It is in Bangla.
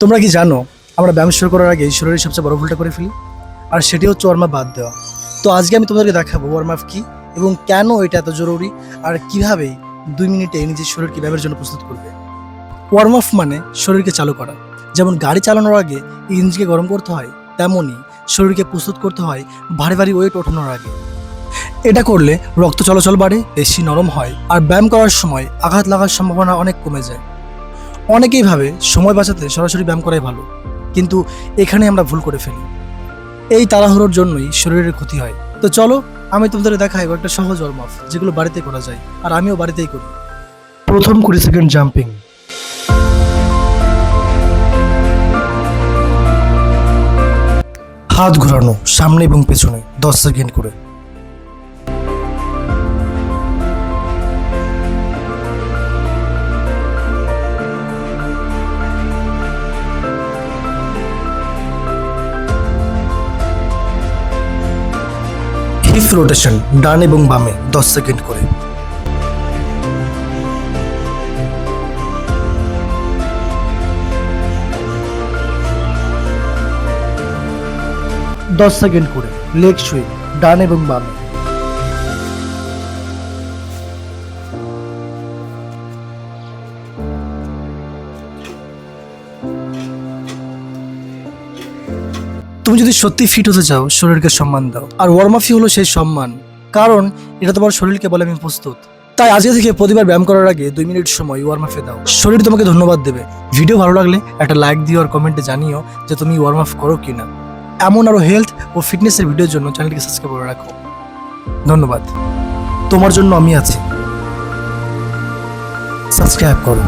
তোমরা কি জানো আমরা ব্যায়াম শুরু করার আগে শরীরের সবচেয়ে বড় ভুলটা করে ফেলি, আর সেটি হচ্ছে ওয়ার্ম আপ বাদ দেওয়া। তো আজকে আমি তোমাদেরকে দেখাবো ওয়ার্ম আপ কী এবং কেন এটা এত জরুরি, আর কীভাবে 2 মিনিটে নিজের শরীরকে ব্যায়ামের জন্য প্রস্তুত করবে। ওয়ার্ম আপ মানে শরীরকে চালু করা। যেমন গাড়ি চালানোর আগে ইঞ্জিনকে গরম করতে হয়, তেমনই শরীরকে প্রস্তুত করতে হয় ভারী ভারী ওয়েট ওঠানোর আগে। এটা করলে রক্ত চলাচল বাড়ে, পেশি নরম হয়, আর ব্যায়াম করার সময় আঘাত লাগার সম্ভাবনা অনেক কমে যায়। অনেকেই ভাবে সময় বাঁচাতে সরাসরি ব্যায়াম করাই ভালো, কিন্তু এখানে আমরা ভুল করে ফেলি। এই তাড়াহুড়োর জন্যই শরীরের ক্ষতি হয়। তো চলো আমি তোমাদের দেখাই একটা সহজ ওয়ার্ম আপ যেগুলো বাড়িতে করা যায়, আর আমিও বাড়িতেই করি। প্রথম 20 সেকেন্ড জাম্পিং। হাত ঘোরানো সামনে এবং পেছনে 10 সেকেন্ড করে। হিপ রোটেশন ডান এবং বামে 10 সেকেন্ড করে। দশ সেকেন্ড করে লেগ সুইং ডান এবং বামে। তুমি যদি সত্যি ফিট হতে চাও, শরীরকে সম্মান দাও, আর ওয়ার্ম আপই হলো সেই সম্মান, কারণ এটা তোমার শরীরকে বলে আমি প্রস্তুত। তাই আজকে থেকে প্রতিবার ব্যায়াম করার আগে 2 মিনিট সময় ওয়ার্ম আপে দাও। শরীর তোমাকে ধন্যবাদ দেবে। ভিডিও ভালো লাগলে একটা লাইক দিও আর কমেন্টে জানিও যে তুমি ওয়ার্ম আপ করো কিনা। এমন আরো হেলথ ও ফিটনেসের ভিডিওর জন্য চ্যানেলটিকে সাবস্ক্রাইব করে রাখো। ধন্যবাদ। তোমার জন্য আমি আছি। সাবস্ক্রাইব করো।